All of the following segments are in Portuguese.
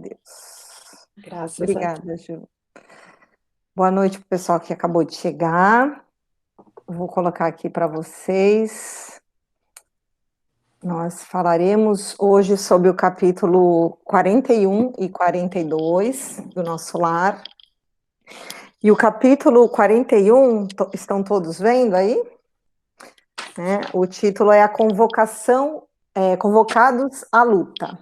Deus. Graças a Deus. Obrigada, Ju. Boa noite para o pessoal que acabou de chegar. Vou colocar aqui para vocês. Nós falaremos hoje sobre o capítulo 41 e 42 do Nosso Lar. E o capítulo 41, estão todos vendo aí? O título é a convocação, Convocados à Luta.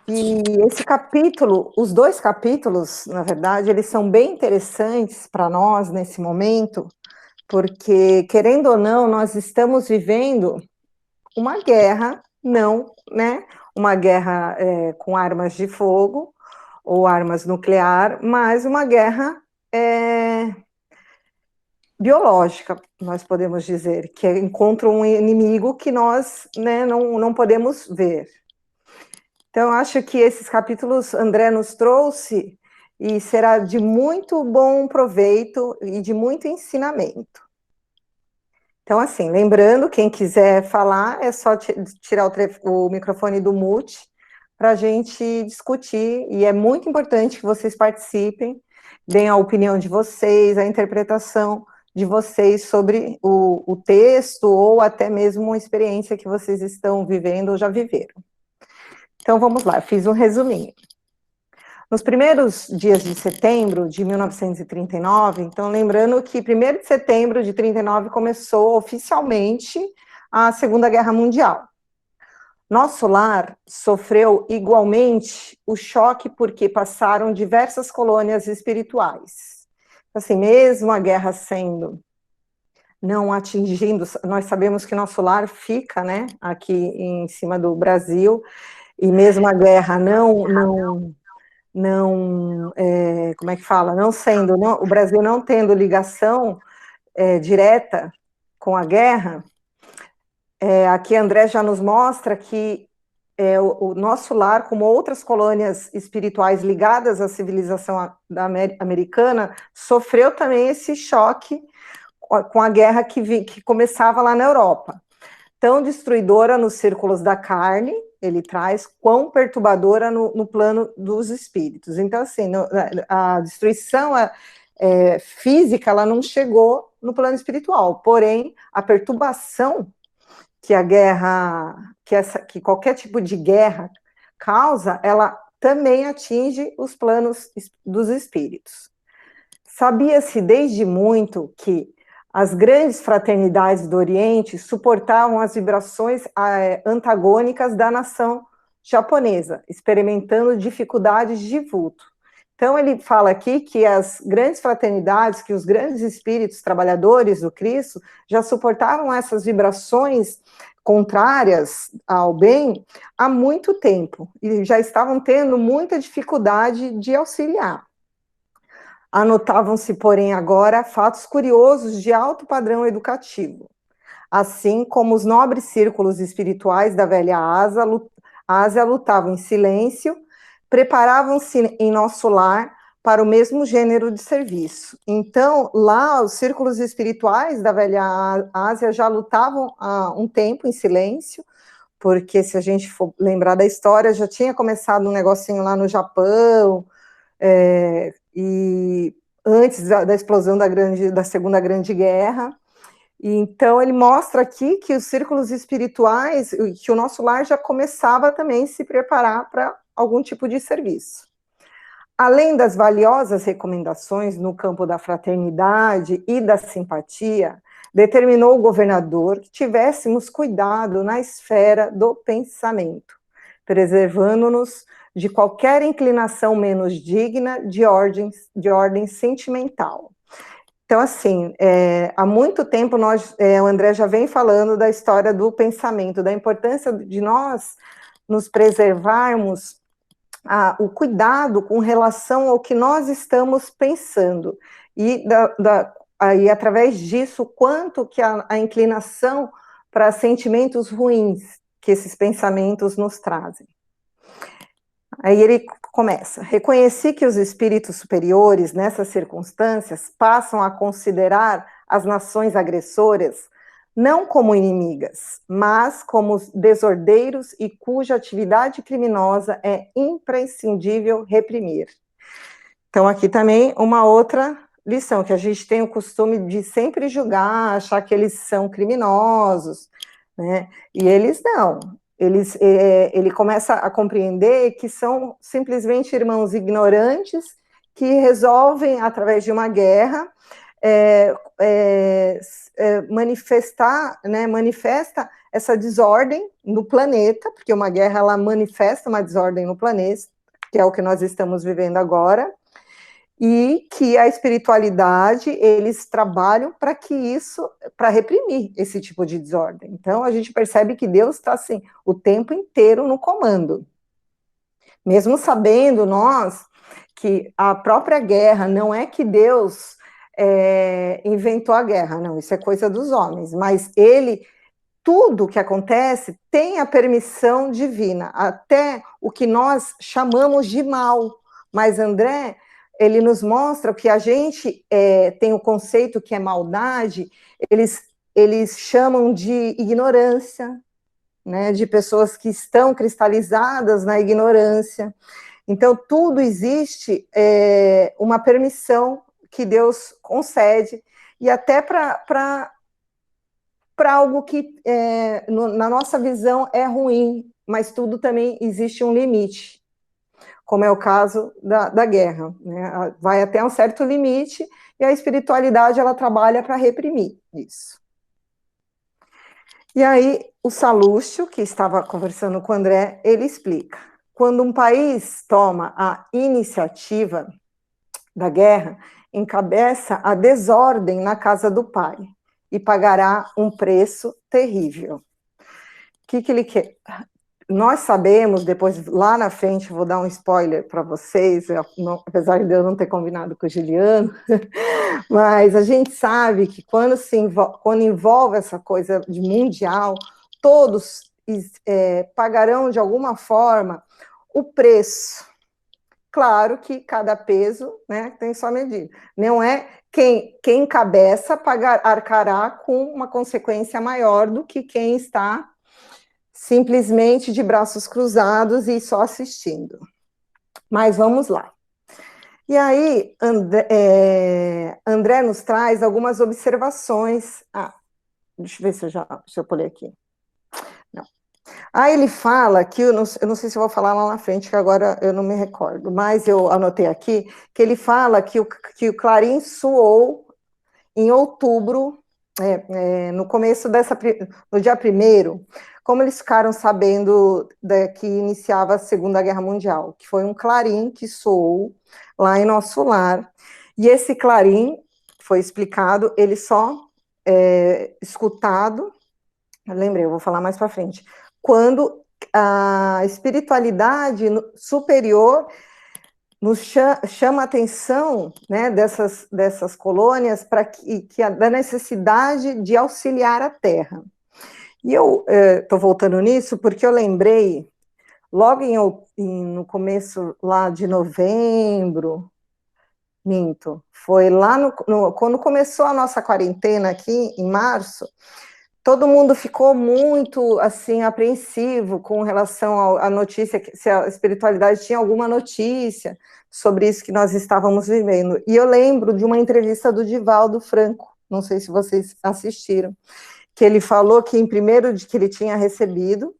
E esse capítulo, os dois capítulos, na verdade, eles são bem interessantes para nós nesse momento, porque, querendo ou não, nós estamos vivendo uma guerra, não, né? Uma guerra com armas de fogo ou armas nuclear, mas uma guerra biológica, nós podemos dizer, que é contra um inimigo que nós, né, não podemos ver. Então, acho que esses capítulos André nos trouxe e será de muito bom proveito e de muito ensinamento. Então, assim, lembrando, quem quiser falar, é só tirar o microfone do mute para a gente discutir, e é muito importante que vocês participem, deem a opinião de vocês, a interpretação de vocês sobre o texto, ou até mesmo uma experiência que vocês estão vivendo ou já viveram. Então, vamos lá, eu fiz um resuminho. Nos primeiros dias de setembro de 1939, então lembrando que 1º de setembro de 39 começou oficialmente a Segunda Guerra Mundial. Nosso lar sofreu igualmente o choque porque passaram diversas colônias espirituais. Assim, mesmo a guerra sendo não atingindo, nós sabemos que nosso lar fica, né, aqui em cima do Brasil, e mesmo a guerra como é que fala? O Brasil não tendo ligação direta com a guerra, aqui André já nos mostra que o nosso lar, como outras colônias espirituais ligadas à civilização americana, sofreu também esse choque com a guerra que começava lá na Europa. Tão destruidora nos círculos da carne, ele traz, quão perturbadora no plano dos espíritos. Então, assim, a destruição física, ela não chegou no plano espiritual, porém, a perturbação que a guerra, que qualquer tipo de guerra causa, ela também atinge os planos dos espíritos. Sabia-se desde muito que as grandes fraternidades do Oriente suportavam as vibrações antagônicas da nação japonesa, experimentando dificuldades de vulto. Então, ele fala aqui que as grandes fraternidades, que os grandes espíritos trabalhadores do Cristo já suportavam essas vibrações contrárias ao bem há muito tempo, e já estavam tendo muita dificuldade de auxiliar. Anotavam-se, porém, agora fatos curiosos de alto padrão educativo, assim como os nobres círculos espirituais da velha Ásia lutavam em silêncio, preparavam-se em nosso lar para o mesmo gênero de serviço. Então, lá, os círculos espirituais da velha Ásia já lutavam há um tempo em silêncio, porque, se a gente for lembrar da história, já tinha começado um negocinho lá no Japão, e antes da explosão da Segunda Grande Guerra. E então ele mostra aqui que os círculos espirituais, que o nosso lar já começava também a se preparar para algum tipo de serviço. Além das valiosas recomendações no campo da fraternidade e da simpatia, determinou o governador que tivéssemos cuidado na esfera do pensamento, preservando-nos de qualquer inclinação menos digna de ordem sentimental. Então, assim, há muito tempo o André já vem falando da história do pensamento, da importância de nós nos preservarmos o cuidado com relação ao que nós estamos pensando, e aí, através disso, quanto que a inclinação para sentimentos ruins que esses pensamentos nos trazem. Aí ele começa: reconheci que os espíritos superiores, nessas circunstâncias, passam a considerar as nações agressoras não como inimigas, mas como desordeiros e cuja atividade criminosa é imprescindível reprimir. Então, aqui também uma outra lição, que a gente tem o costume de sempre julgar, achar que eles são criminosos, né? E eles não. Ele começa a compreender que são simplesmente irmãos ignorantes que resolvem, através de uma guerra, manifesta essa desordem no planeta, porque uma guerra ela manifesta uma desordem no planeta, que é o que nós estamos vivendo agora, e que a espiritualidade, eles trabalham para que isso, para reprimir esse tipo de desordem. Então, a gente percebe que Deus está, assim, o tempo inteiro no comando. Mesmo sabendo nós que a própria guerra, não é que Deus inventou a guerra, não, isso é coisa dos homens, mas tudo que acontece tem a permissão divina, até o que nós chamamos de mal, mas André, ele nos mostra que a gente tem o conceito que é maldade, eles chamam de ignorância, né, de pessoas que estão cristalizadas na ignorância. Então, tudo existe uma permissão que Deus concede, e até para algo que, na nossa visão, é ruim, mas tudo também existe um limite, como é o caso da guerra, né? Vai até um certo limite, e a espiritualidade, ela trabalha para reprimir isso. E aí, o Salúcio, que estava conversando com o André, ele explica, quando um país toma a iniciativa da guerra, encabeça a desordem na casa do pai, e pagará um preço terrível. O que ele quer? Nós sabemos, depois, lá na frente, vou dar um spoiler para vocês, apesar de eu não ter combinado com o Juliano, mas a gente sabe que quando envolve essa coisa de mundial, todos pagarão, de alguma forma, o preço. Claro que cada peso, né, tem sua medida. Não é quem encabeça arcará com uma consequência maior do que quem está simplesmente de braços cruzados e só assistindo. Mas vamos lá. E aí, André nos traz algumas observações. Deixa eu ver se eu pulei aqui. Não. Aí ele fala que, eu não sei se eu vou falar lá na frente, que agora eu não me recordo, mas eu anotei aqui, que ele fala que o Clarim soou em outubro, no começo no dia 1º, como eles ficaram sabendo que iniciava a Segunda Guerra Mundial, que foi um clarim que soou lá em nosso lar, e esse clarim, foi explicado, ele só escutado, lembrei, eu vou falar mais para frente, quando a espiritualidade superior nos chama a atenção, né, dessas colônias da necessidade de auxiliar a Terra. E eu estou voltando nisso porque eu lembrei, logo no começo lá de novembro, foi lá quando começou a nossa quarentena aqui, em março, todo mundo ficou muito, assim, apreensivo com relação à notícia, se a espiritualidade tinha alguma notícia sobre isso que nós estávamos vivendo. E eu lembro de uma entrevista do Divaldo Franco, não sei se vocês assistiram, que ele falou que que ele tinha recebido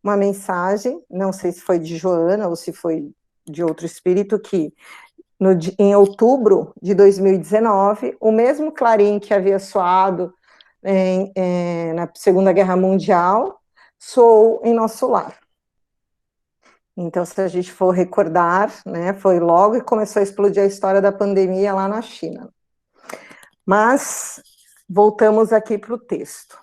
uma mensagem, não sei se foi de Joana ou se foi de outro espírito, que em outubro de 2019, o mesmo clarim que havia soado na Segunda Guerra Mundial, soou em nosso lar. Então, se a gente for recordar, né, foi logo que começou a explodir a história da pandemia lá na China. Mas, voltamos aqui para o texto.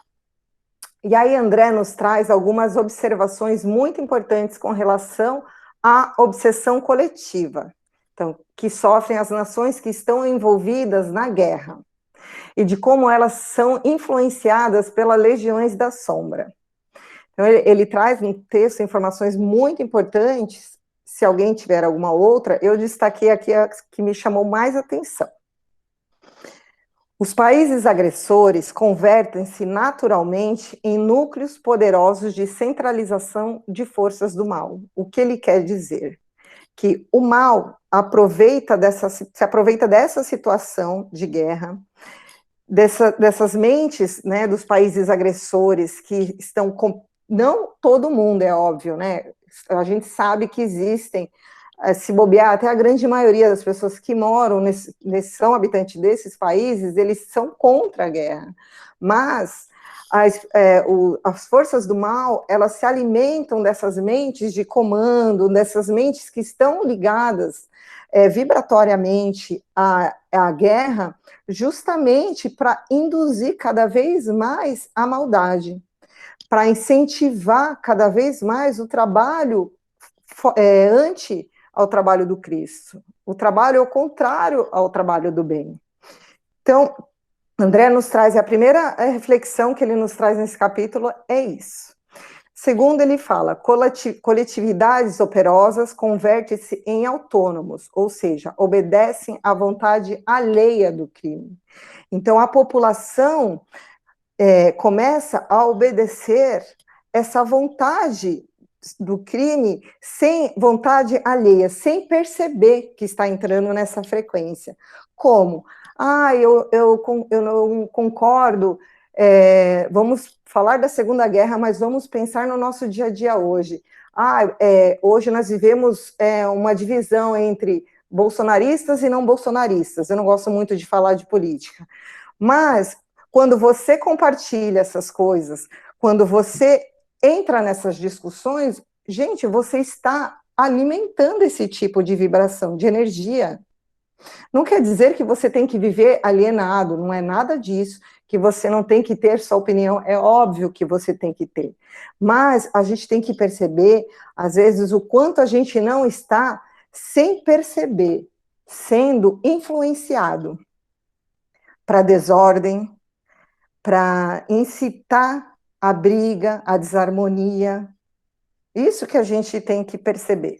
E aí, André nos traz algumas observações muito importantes com relação à obsessão coletiva, então, que sofrem as nações que estão envolvidas na guerra, e de como elas são influenciadas pelas legiões da sombra. Então, ele traz no texto informações muito importantes. Se alguém tiver alguma outra, eu destaquei aqui a que me chamou mais atenção. Os países agressores convertem-se naturalmente em núcleos poderosos de centralização de forças do mal. O que ele quer dizer? Que o mal se aproveita dessa situação de guerra, dessas mentes, né, dos países agressores que estão não todo mundo, é óbvio, né? A gente sabe que existem, se bobear, até a grande maioria das pessoas que moram são habitantes desses países, eles são contra a guerra. Mas as forças do mal, elas se alimentam dessas mentes de comando, dessas mentes que estão ligadas vibratoriamente à guerra, justamente para induzir cada vez mais a maldade, para incentivar cada vez mais o trabalho anti ao trabalho do Cristo. O trabalho é o contrário ao trabalho do bem. Então, André nos traz, a primeira reflexão que ele nos traz nesse capítulo é isso. Segundo, ele fala, coletividades operosas convertem-se em autônomos, ou seja, obedecem à vontade alheia do crime. Então, a população começa a obedecer essa vontade do crime sem vontade alheia, sem perceber que está entrando nessa frequência. Como? Eu não concordo, vamos falar da Segunda Guerra, mas vamos pensar no nosso dia a dia hoje. Hoje nós vivemos uma divisão entre bolsonaristas e não bolsonaristas. Eu não gosto muito de falar de política. Mas, quando você compartilha essas coisas, quando você entra nessas discussões, gente, você está alimentando esse tipo de vibração, de energia. Não quer dizer que você tem que viver alienado, não é nada disso, que você não tem que ter sua opinião, é óbvio que você tem que ter. Mas a gente tem que perceber, às vezes, o quanto a gente não está, sem perceber, sendo influenciado para desordem, para incitar a briga, a desarmonia. Isso que a gente tem que perceber.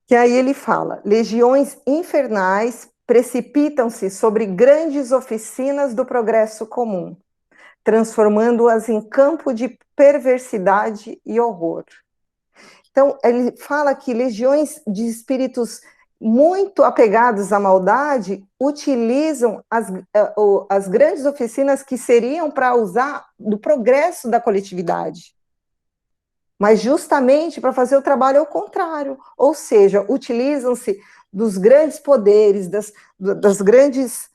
Que aí ele fala: legiões infernais precipitam-se sobre grandes oficinas do progresso comum, transformando-as em campo de perversidade e horror. Então, ele fala que legiões de espíritos muito apegados à maldade utilizam as grandes oficinas que seriam para usar do progresso da coletividade, mas justamente para fazer o trabalho ao contrário, ou seja, utilizam-se dos grandes poderes, das grandes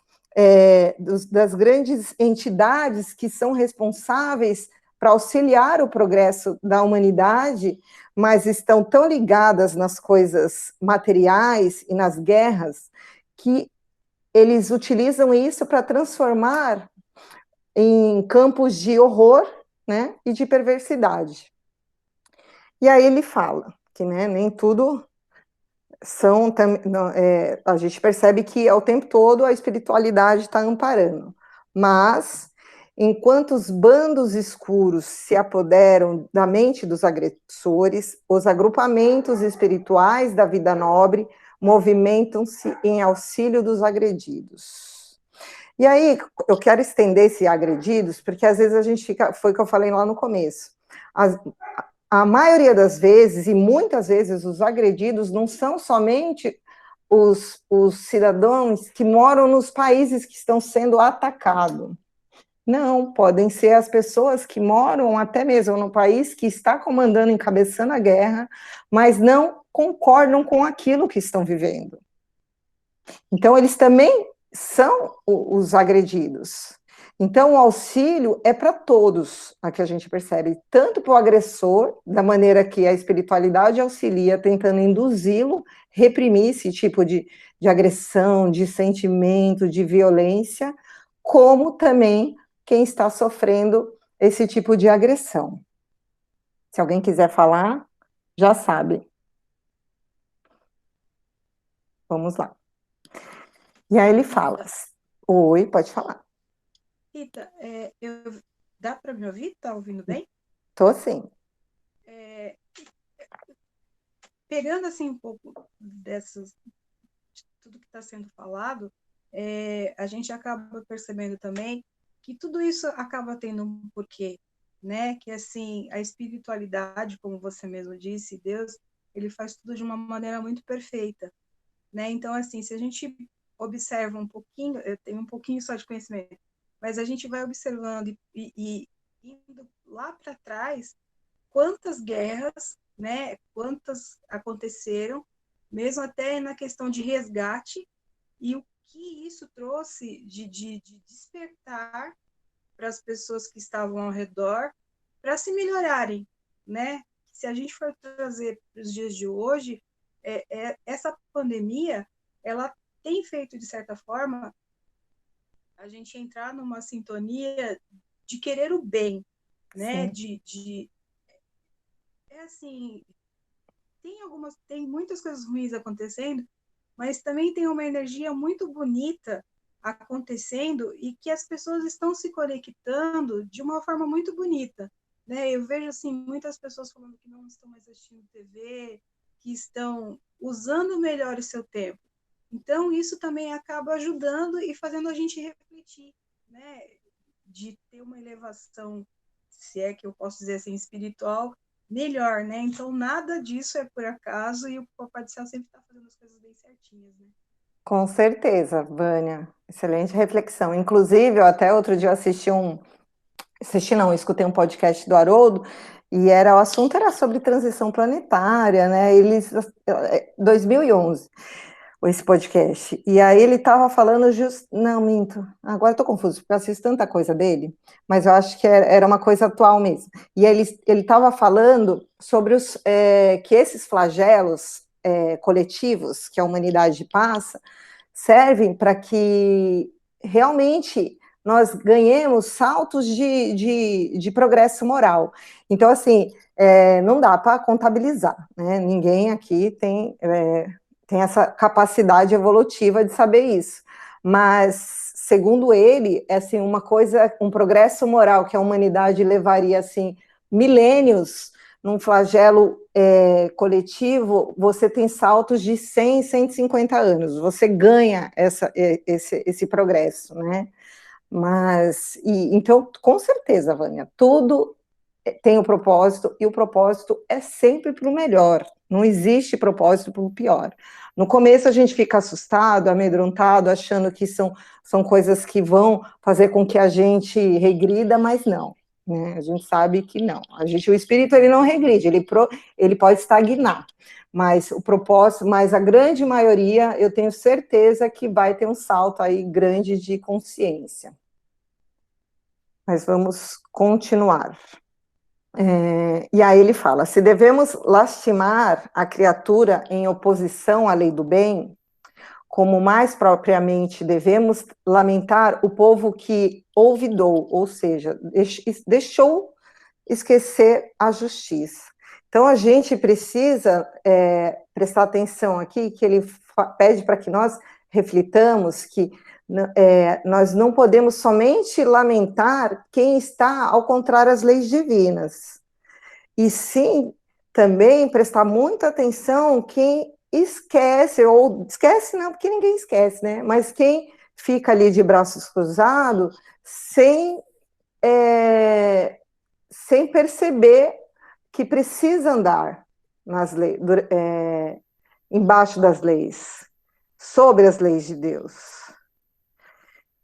entidades que são responsáveis para auxiliar o progresso da humanidade, mas estão tão ligadas nas coisas materiais e nas guerras, que eles utilizam isso para transformar em campos de horror, né, e de perversidade. E aí ele fala que, né, nem tudo são... a gente percebe que ao tempo todo a espiritualidade está amparando, mas enquanto os bandos escuros se apoderam da mente dos agressores, os agrupamentos espirituais da vida nobre movimentam-se em auxílio dos agredidos. E aí, eu quero estender esse agredidos, porque às vezes a gente fica, foi o que eu falei lá no começo, a maioria das vezes, e muitas vezes, os agredidos não são somente os cidadãos que moram nos países que estão sendo atacados. Não, podem ser as pessoas que moram até mesmo no país que está comandando, encabeçando a guerra, mas não concordam com aquilo que estão vivendo. Então, eles também são os agredidos. Então, o auxílio é para todos, aqui a gente percebe, tanto para o agressor, da maneira que a espiritualidade auxilia, tentando induzi-lo, reprimir esse tipo de agressão, de sentimento, de violência, como também quem está sofrendo esse tipo de agressão. Se alguém quiser falar, já sabe. Vamos lá. E aí ele fala: oi, pode falar. Rita, dá para me ouvir? Tá ouvindo bem? Tô sim. Pegando assim um pouco de tudo que está sendo falado, a gente acaba percebendo também que tudo isso acaba tendo um porquê, né? Que assim, a espiritualidade, como você mesmo disse, Deus, ele faz tudo de uma maneira muito perfeita, né? Então, assim, se a gente observa um pouquinho, eu tenho um pouquinho só de conhecimento, mas a gente vai observando e indo lá para trás, quantas guerras, né? Quantas aconteceram, mesmo até na questão de resgate, e o que isso trouxe de despertar para as pessoas que estavam ao redor para se melhorarem, né? Se a gente for trazer para os dias de hoje, essa pandemia, ela tem feito, de certa forma, a gente entrar numa sintonia de querer o bem, né? Sim. É assim, tem muitas coisas ruins acontecendo, mas também tem uma energia muito bonita acontecendo e que as pessoas estão se conectando de uma forma muito bonita, né? Eu vejo assim muitas pessoas falando que não estão mais assistindo TV, que estão usando melhor o seu tempo. Então isso também acaba ajudando e fazendo a gente refletir, né? De ter uma elevação, se é que eu posso dizer assim, espiritual, melhor, né? Então nada disso é por acaso e o Papai do Céu sempre está fazendo as coisas bem certinhas, né? Com certeza, Vânia. Excelente reflexão. Inclusive, eu até outro dia assisti não, escutei um podcast do Haroldo, e o assunto era sobre transição planetária, né? 2011, esse podcast. E aí ele estava falando não, minto, agora estou confuso, porque eu assisto tanta coisa dele, mas eu acho que era uma coisa atual mesmo. E ele estava falando sobre que esses flagelos coletivos que a humanidade passa servem para que realmente nós ganhemos saltos de progresso moral. Então, assim, não dá para contabilizar, né? Ninguém aqui tem essa capacidade evolutiva de saber isso. Mas, segundo ele, é assim, um progresso moral que a humanidade levaria assim milênios num flagelo coletivo, você tem saltos de 100, 150 anos, você ganha esse progresso, né? Então, com certeza, Vânia, tudo tem o propósito, e o propósito é sempre para o melhor, não existe propósito para o pior. No começo a gente fica assustado, amedrontado, achando que são coisas que vão fazer com que a gente regrida, mas não. Né? A gente sabe que não. O espírito ele não regride, ele pode estagnar, mas o propósito, mas a grande maioria, eu tenho certeza que vai ter um salto aí grande de consciência. Mas vamos continuar. E aí ele fala: se devemos lastimar a criatura em oposição à lei do bem, como mais propriamente devemos lamentar o povo que olvidou, ou seja, deixou esquecer a justiça. Então a gente precisa prestar atenção aqui, que ele pede para que nós reflitamos que nós não podemos somente lamentar quem está ao contrário às leis divinas, e sim também prestar muita atenção quem esquece, ou esquece não, porque ninguém esquece, né? Mas quem fica ali de braços cruzados sem perceber que precisa andar nas leis, embaixo das leis, sobre as leis de Deus.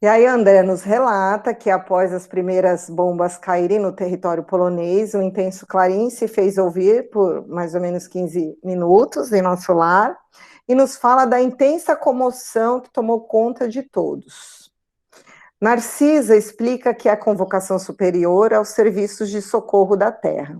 E aí André nos relata que após as primeiras bombas caírem no território polonês, um intenso clarim se fez ouvir por mais ou menos 15 minutos em nosso lar, e nos fala da intensa comoção que tomou conta de todos. Narcisa explica que é a convocação superior aos serviços de socorro da terra.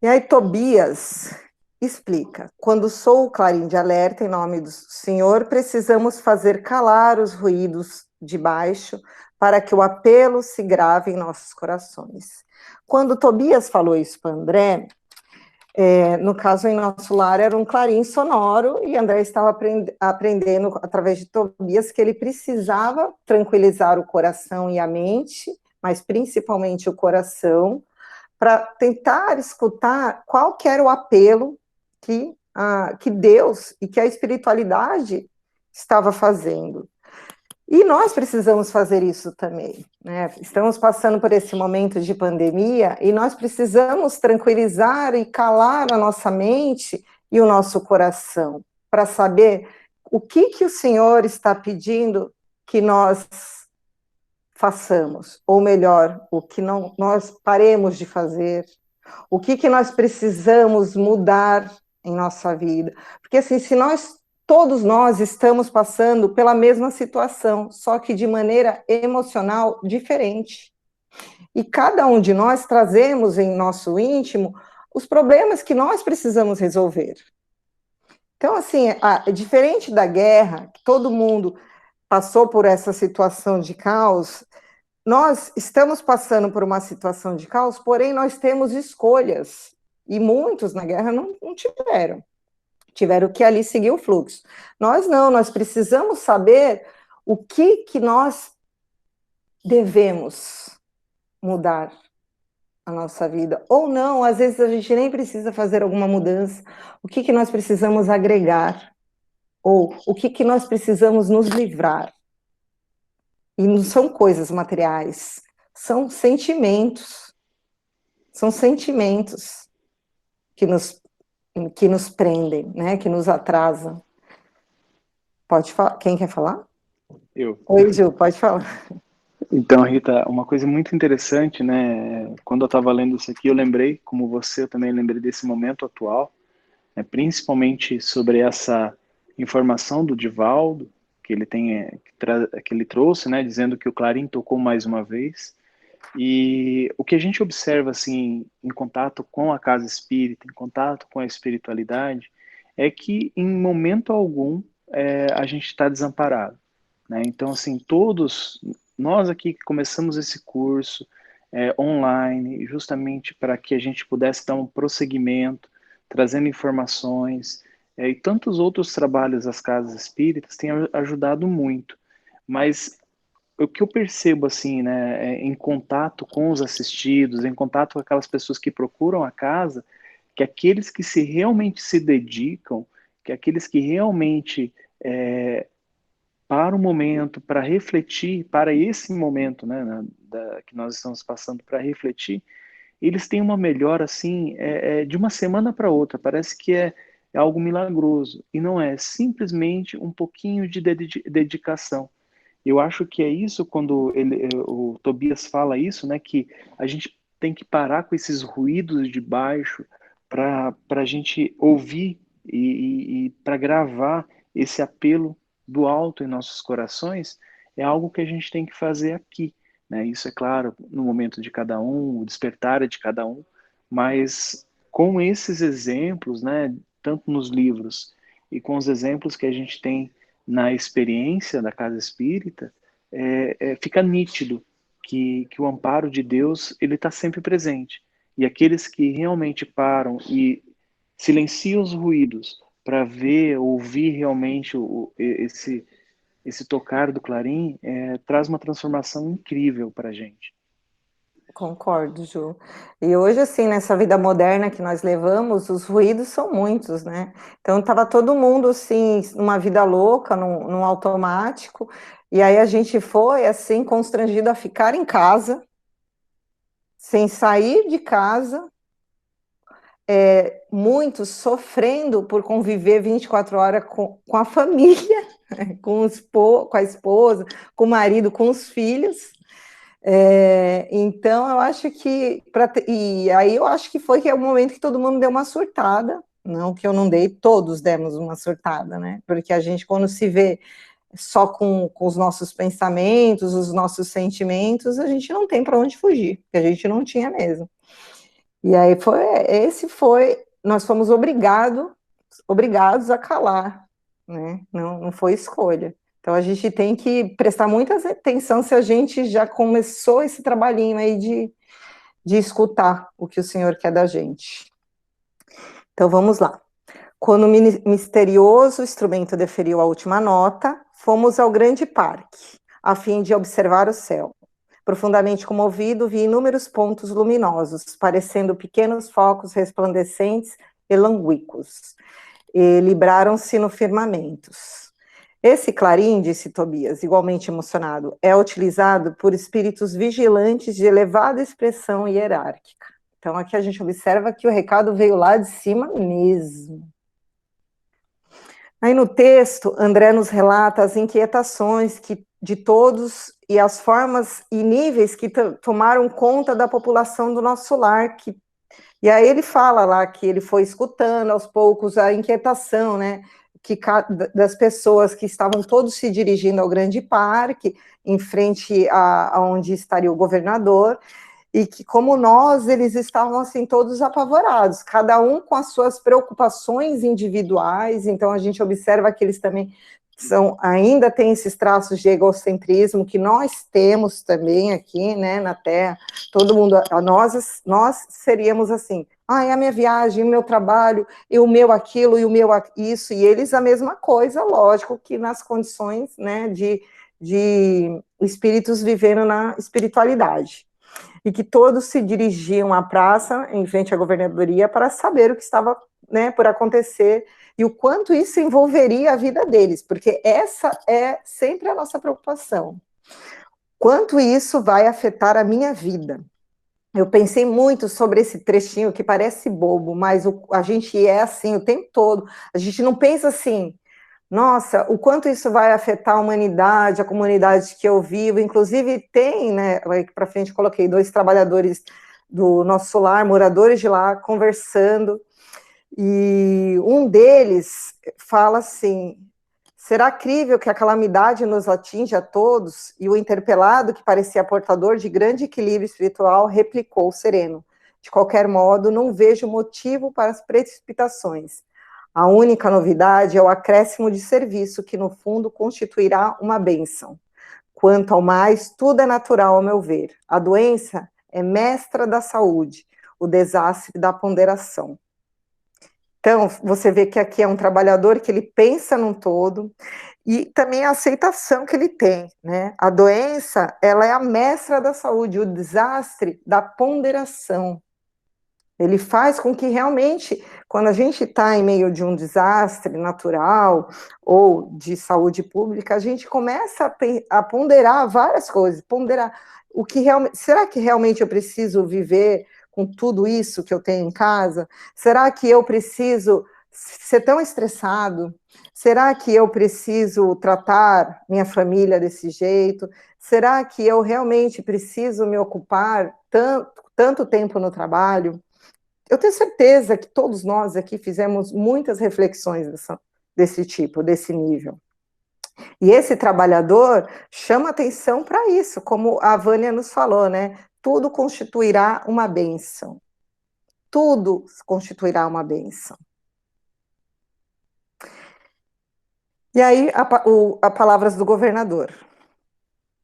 E aí Tobias explica: quando sou o clarim de alerta em nome do Senhor, precisamos fazer calar os ruídos de baixo para que o apelo se grave em nossos corações. Quando Tobias falou isso para André, no caso em nosso lar era um clarim sonoro, e André estava aprendendo através de Tobias que ele precisava tranquilizar o coração e a mente, mas principalmente o coração, para tentar escutar qual que era o apelo que Deus e que a espiritualidade estava fazendo. E nós precisamos fazer isso também, né? Estamos passando por esse momento de pandemia e nós precisamos tranquilizar e calar a nossa mente e o nosso coração para saber o que o Senhor está pedindo que nós façamos, ou melhor, o que não, nós paremos de fazer, o que nós precisamos mudar em nossa vida. Porque assim, se todos nós estamos passando pela mesma situação, só que de maneira emocional diferente. E cada um de nós trazemos em nosso íntimo os problemas que nós precisamos resolver. Então, assim, diferente da guerra, que todo mundo passou por essa situação de caos, nós estamos passando por uma situação de caos, porém nós temos escolhas. E muitos na guerra não tiveram. Tiveram que ali seguir o fluxo. Nós não, nós precisamos saber o que nós devemos mudar a nossa vida. Ou não, às vezes a gente nem precisa fazer alguma mudança. O que nós precisamos agregar? Ou o que nós precisamos nos livrar? E não são coisas materiais, são sentimentos. São sentimentos que nos prendem, né? Que nos atrasam. Pode falar? Quem quer falar? Eu. Oi, Gil, pode falar. Então, Rita, uma coisa muito interessante, né? Quando eu estava lendo isso aqui, eu lembrei, como você, eu também lembrei desse momento atual, né? Principalmente sobre essa informação do Divaldo, que ele tem, que ele trouxe, né? Dizendo que o Clarim tocou mais uma vez. E o que a gente observa, assim, em contato com a casa espírita, em contato com a espiritualidade, é que em momento algum a gente está desamparado, né? Então, assim, todos nós aqui que começamos esse curso online, justamente para que a gente pudesse dar um prosseguimento, trazendo informações, e tantos outros trabalhos das casas espíritas têm ajudado muito. Mas o que eu percebo, assim, né, em contato com os assistidos, em contato com aquelas pessoas que procuram a casa, que aqueles que realmente se dedicam, que aqueles que realmente para o momento, para refletir, para esse momento, né, que nós estamos passando para refletir, eles têm uma melhora, assim, de uma semana para outra, parece que é algo milagroso, e não é, simplesmente um pouquinho de dedicação. Eu acho que é isso quando o Tobias fala isso, né, que a gente tem que parar com esses ruídos de baixo para a gente ouvir e para gravar esse apelo do alto em nossos corações, é algo que a gente tem que fazer aqui, né? Isso é claro, no momento de cada um, o despertar é de cada um, mas com esses exemplos, né, tanto nos livros e com os exemplos que a gente tem na experiência da casa espírita, fica nítido que o amparo de Deus ele está sempre presente. E aqueles que realmente param e silenciam os ruídos para ver, ouvir realmente esse tocar do clarim, traz uma transformação incrível para a gente. Concordo, Ju. E hoje, assim, nessa vida moderna que nós levamos, os ruídos são muitos, né? Então, estava todo mundo, assim, numa vida louca, num automático, e aí a gente foi, assim, constrangido a ficar em casa, sem sair de casa, muitos sofrendo por conviver 24 horas com a família, com a esposa, com o marido, com os filhos. Então, eu acho que... E aí eu acho que foi o momento que todo mundo deu uma surtada. Não que eu não dei, todos demos uma surtada, né? Porque a gente, quando se vê só com os nossos pensamentos, os nossos sentimentos, a gente não tem para onde fugir, porque a gente não tinha mesmo. E aí nós fomos obrigados a calar, né? Não foi escolha. Então, a gente tem que prestar muita atenção se a gente já começou esse trabalhinho aí de escutar o que o Senhor quer da gente. Então, vamos lá. Quando o misterioso instrumento deferiu a última nota, fomos ao grande parque, a fim de observar o céu. Profundamente comovido, vi inúmeros pontos luminosos, parecendo pequenos focos resplandecentes e longínquos, e libraram-se no firmamento. Esse clarim, disse Tobias, igualmente emocionado, é utilizado por espíritos vigilantes de elevada expressão hierárquica. Então, aqui a gente observa que o recado veio lá de cima mesmo. Aí no texto, André nos relata as inquietações de todos e as formas e níveis que tomaram conta da população do nosso lar. E aí ele fala lá que ele foi escutando aos poucos a inquietação, né, das pessoas que estavam todos se dirigindo ao grande parque, em frente a onde estaria o governador, e que, como nós, eles estavam, assim, todos apavorados, cada um com as suas preocupações individuais. Então a gente observa que eles também ainda têm esses traços de egocentrismo que nós temos também aqui, né, na Terra. Todo mundo, nós seríamos assim, é a minha viagem, o meu trabalho, e o meu aquilo, e o meu isso, e eles a mesma coisa, lógico que nas condições, né, de espíritos vivendo na espiritualidade. E que todos se dirigiam à praça, em frente à governadoria, para saber o que estava, né, por acontecer, e o quanto isso envolveria a vida deles, porque essa é sempre a nossa preocupação. Quanto isso vai afetar a minha vida? Eu pensei muito sobre esse trechinho que parece bobo, mas a gente é assim o tempo todo, a gente não pensa assim, nossa, o quanto isso vai afetar a humanidade, a comunidade que eu vivo. Inclusive tem, né, aqui para frente coloquei 2 trabalhadores do nosso lar, moradores de lá, conversando, e um deles fala assim, será crível que a calamidade nos atinja a todos? E o interpelado, que parecia portador de grande equilíbrio espiritual, replicou sereno, de qualquer modo, não vejo motivo para as precipitações. A única novidade é o acréscimo de serviço, que no fundo constituirá uma bênção. Quanto ao mais, tudo é natural ao meu ver. A doença é mestra da saúde, o desastre da ponderação. Então, você vê que aqui é um trabalhador que ele pensa num todo, e também a aceitação que ele tem, né? A doença, ela é a mestra da saúde, o desastre da ponderação. Ele faz com que realmente, quando a gente está em meio de um desastre natural ou de saúde pública, a gente começa a ponderar várias coisas, ponderar o que realmente, será que realmente eu preciso viver com tudo isso que eu tenho em casa? Será que eu preciso ser tão estressado? Será que eu preciso tratar minha família desse jeito? Será que eu realmente preciso me ocupar tanto tempo no trabalho? Eu tenho certeza que todos nós aqui fizemos muitas reflexões desse tipo, desse nível. E esse trabalhador chama atenção para isso, como a Vânia nos falou, né? Tudo constituirá uma bênção. Tudo constituirá uma bênção. E aí, a palavras do governador.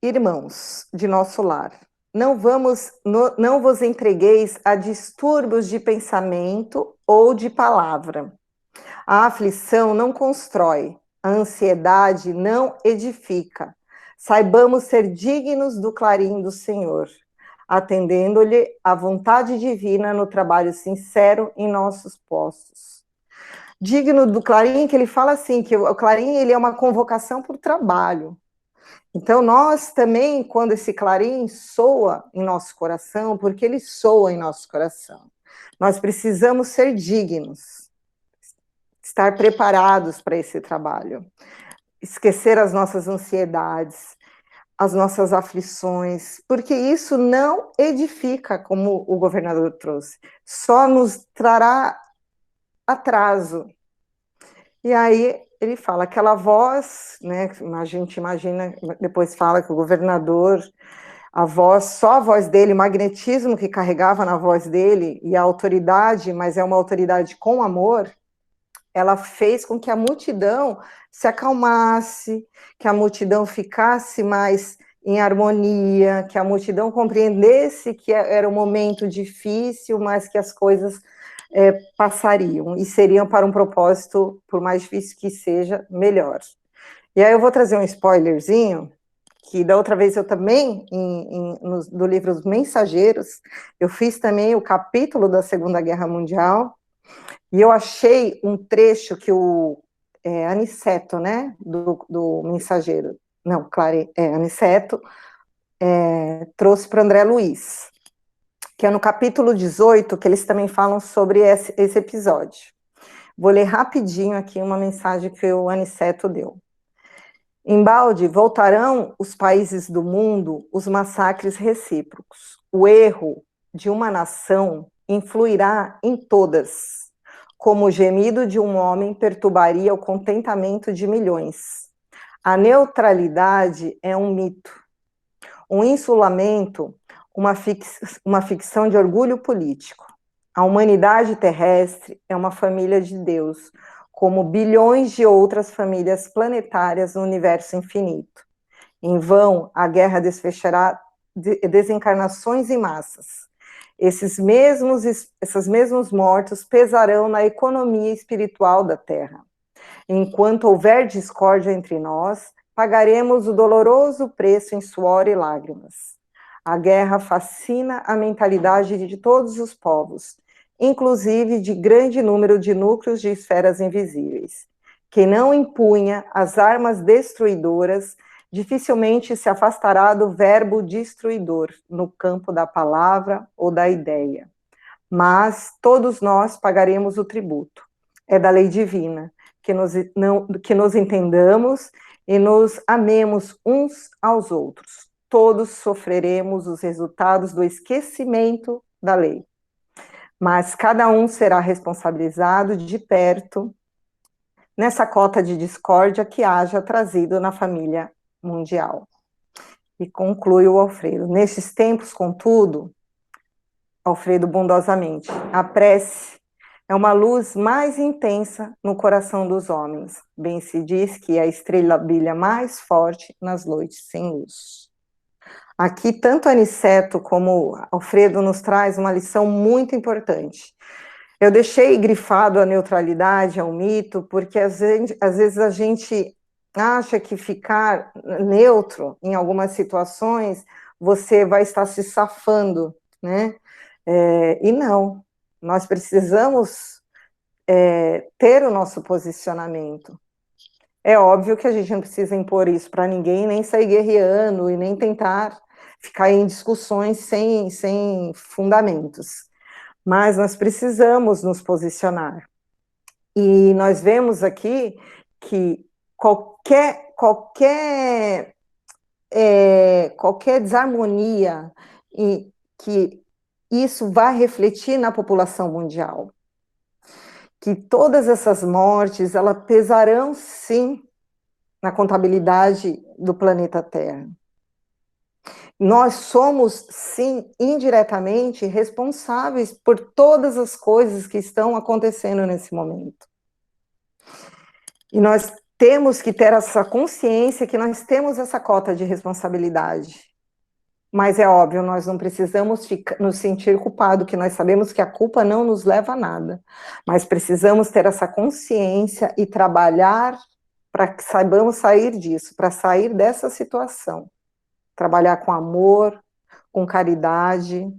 Irmãos de nosso lar, não vos entregueis a distúrbios de pensamento ou de palavra. A aflição não constrói, a ansiedade não edifica. Saibamos ser dignos do clarim do Senhor, atendendo-lhe a vontade divina no trabalho sincero em nossos postos. Digno do clarim, que ele fala assim, que o clarim ele é uma convocação para o trabalho. Então, nós também, quando esse clarim soa em nosso coração, porque ele soa em nosso coração, nós precisamos ser dignos, estar preparados para esse trabalho, esquecer as nossas ansiedades, as nossas aflições, porque isso não edifica, como o governador trouxe, só nos trará atraso. E aí ele fala, aquela voz, né, a gente imagina, depois fala que o governador, só a voz dele, o magnetismo que carregava na voz dele, e a autoridade, mas é uma autoridade com amor, ela fez com que a multidão se acalmasse, que a multidão ficasse mais em harmonia, que a multidão compreendesse que era um momento difícil, mas que as coisas passariam e seriam para um propósito, por mais difícil que seja, melhor. E aí eu vou trazer um spoilerzinho, que da outra vez eu também, do livro Os Mensageiros, eu fiz também o capítulo da Segunda Guerra Mundial, e eu achei um trecho que Aniceto, né, do Mensageiro. Não, Aniceto, trouxe para André Luiz, que é no capítulo 18, que eles também falam sobre esse episódio. Vou ler rapidinho aqui uma mensagem que o Aniceto deu. Embalde voltarão os países do mundo os massacres recíprocos. O erro de uma nação influirá em todas, como o gemido de um homem perturbaria o contentamento de milhões. A neutralidade é um mito, um insulamento, uma ficção de orgulho político. A humanidade terrestre é uma família de Deus, como bilhões de outras famílias planetárias no universo infinito. Em vão, a guerra desfechará desencarnações em massas. Esses mesmos mortos pesarão na economia espiritual da Terra. Enquanto houver discórdia entre nós, pagaremos o doloroso preço em suor e lágrimas. A guerra fascina a mentalidade de todos os povos, inclusive de grande número de núcleos de esferas invisíveis. Quem não empunha as armas destruidoras dificilmente se afastará do verbo destruidor no campo da palavra ou da ideia. Mas todos nós pagaremos o tributo. É da lei divina que nos entendamos e nos amemos uns aos outros. Todos sofreremos os resultados do esquecimento da lei. Mas cada um será responsabilizado de perto nessa cota de discórdia que haja trazido na família mundial. E conclui o Alfredo. Nestes tempos, contudo, Alfredo bondosamente, a prece é uma luz mais intensa no coração dos homens. Bem se diz que a estrela brilha mais forte nas noites sem luz. Aqui, tanto Aniceto como Alfredo nos traz uma lição muito importante. Eu deixei grifado a neutralidade, é um mito, porque às vezes a gente acha que ficar neutro em algumas situações, você vai estar se safando, né? E não, nós precisamos ter o nosso posicionamento. É óbvio que a gente não precisa impor isso para ninguém, nem sair guerreando e nem tentar ficar em discussões sem fundamentos. Mas nós precisamos nos posicionar. E nós vemos aqui que qualquer desarmonia, e que isso vai refletir na população mundial. Que todas essas mortes, elas pesarão, sim, na contabilidade do planeta Terra. Nós somos, sim, indiretamente responsáveis por todas as coisas que estão acontecendo nesse momento. E nós temos que ter essa consciência que nós temos essa cota de responsabilidade. Mas é óbvio, nós não precisamos nos sentir culpados, que nós sabemos que a culpa não nos leva a nada. Mas precisamos ter essa consciência e trabalhar para que saibamos sair disso, para sair dessa situação. Trabalhar com amor, com caridade.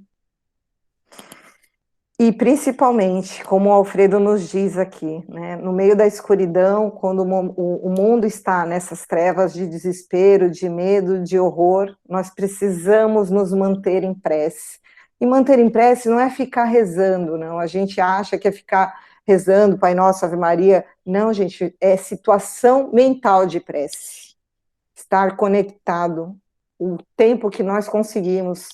E principalmente, como o Alfredo nos diz aqui, né, no meio da escuridão, quando o mundo está nessas trevas de desespero, de medo, de horror, nós precisamos nos manter em prece. E manter em prece não é ficar rezando, não. A gente acha que é ficar rezando, Pai Nosso, Ave Maria. Não, gente, é situação mental de prece. Estar conectado o tempo que nós conseguimos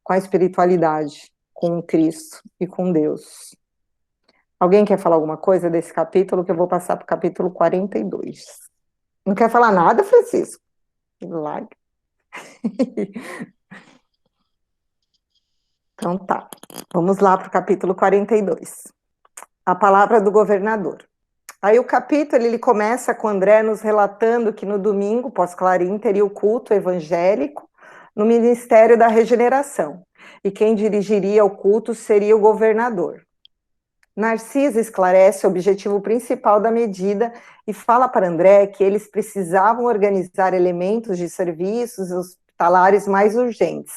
com a espiritualidade, com Cristo e com Deus. Alguém quer falar alguma coisa desse capítulo, que eu vou passar para o capítulo 42. Não quer falar nada, Francisco? Like. Então tá, vamos lá para o capítulo 42. A palavra do governador. Aí o capítulo, ele começa com André nos relatando que no domingo, pós-clarim, teria o culto evangélico no Ministério da Regeneração. E quem dirigiria o culto seria o governador. Narcisa esclarece o objetivo principal da medida e fala para André que eles precisavam organizar elementos de serviços hospitalares mais urgentes.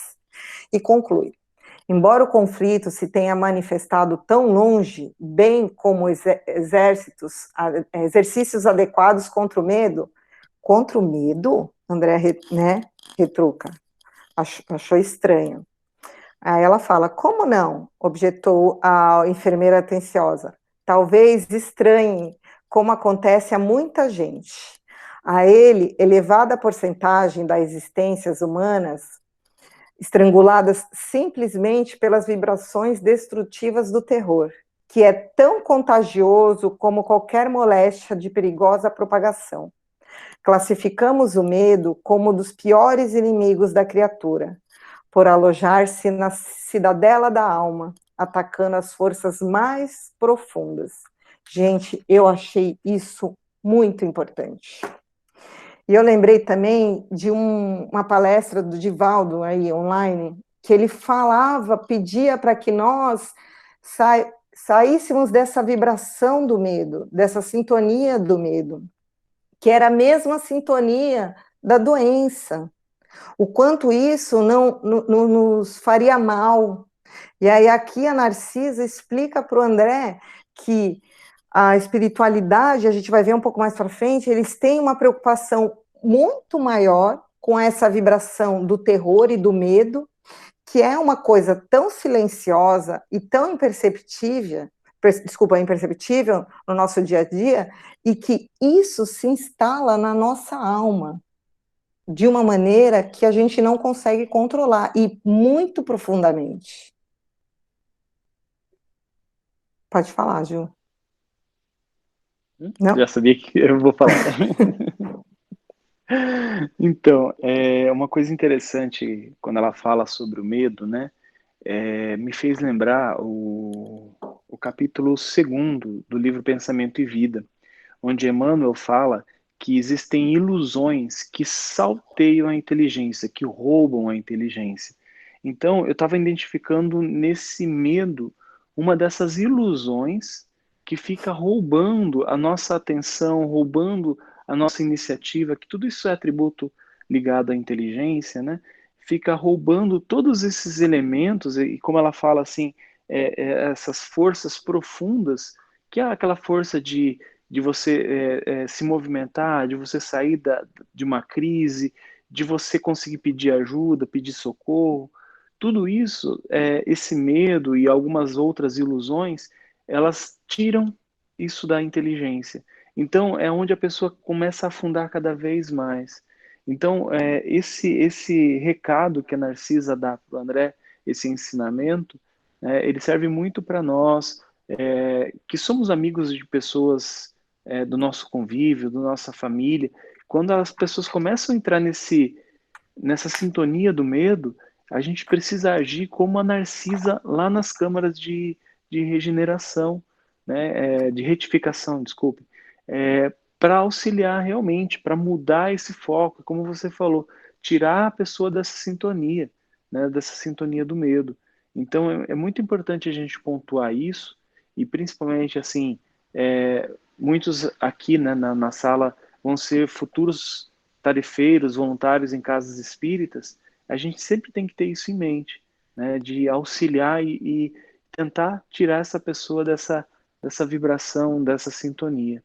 E conclui: Embora o conflito se tenha manifestado tão longe, bem como exercícios adequados contra o medo, André, né, retruca, achou estranho. Aí ela fala, como não? Objetou a enfermeira atenciosa. Talvez estranhe como acontece a muita gente. A ele, elevada porcentagem das existências humanas, estranguladas simplesmente pelas vibrações destrutivas do terror, que é tão contagioso como qualquer moléstia de perigosa propagação. Classificamos o medo como um dos piores inimigos da criatura, por alojar-se na cidadela da alma, atacando as forças mais profundas. Gente, eu achei isso muito importante. E eu lembrei também de uma palestra do Divaldo aí online, que ele falava, pedia para que nós saíssemos dessa vibração do medo, dessa sintonia do medo, que era a mesma sintonia da doença. O quanto isso não nos faria mal. E aí aqui a Narcisa explica para o André que a espiritualidade, a gente vai ver um pouco mais para frente, eles têm uma preocupação muito maior com essa vibração do terror e do medo, que é uma coisa tão silenciosa e tão imperceptível no nosso dia a dia, e que isso se instala na nossa alma de uma maneira que a gente não consegue controlar, e muito profundamente. Pode falar, Gil. Não? Já sabia que eu vou falar. Então, uma coisa interessante quando ela fala sobre o medo, né? Me fez lembrar o capítulo 2º do livro Pensamento e Vida, onde Emmanuel fala que existem ilusões que salteiam a inteligência, que roubam a inteligência. Então, eu estava identificando nesse medo uma dessas ilusões que fica roubando a nossa atenção, roubando a nossa iniciativa, que tudo isso é atributo ligado à inteligência, né? Fica roubando todos esses elementos, e como ela fala assim, essas forças profundas, que é aquela força de você se movimentar, de você sair de uma crise, de você conseguir pedir ajuda, pedir socorro. Tudo isso, esse medo e algumas outras ilusões, elas tiram isso da inteligência. Então, é onde a pessoa começa a afundar cada vez mais. Então, esse recado que a Narcisa dá para o André, esse ensinamento, ele serve muito para nós, que somos amigos de pessoas do nosso convívio, da nossa família. Quando as pessoas começam a entrar nessa sintonia do medo, a gente precisa agir como a Narcisa lá nas câmaras de regeneração, né, de retificação, desculpe, para auxiliar realmente, para mudar esse foco, como você falou, tirar a pessoa dessa sintonia, né, dessa sintonia do medo. Então é muito importante a gente pontuar isso, e principalmente assim, muitos aqui, né, na sala vão ser futuros tarefeiros, voluntários em casas espíritas. A gente sempre tem que ter isso em mente, né, de auxiliar e tentar tirar essa pessoa dessa vibração, dessa sintonia.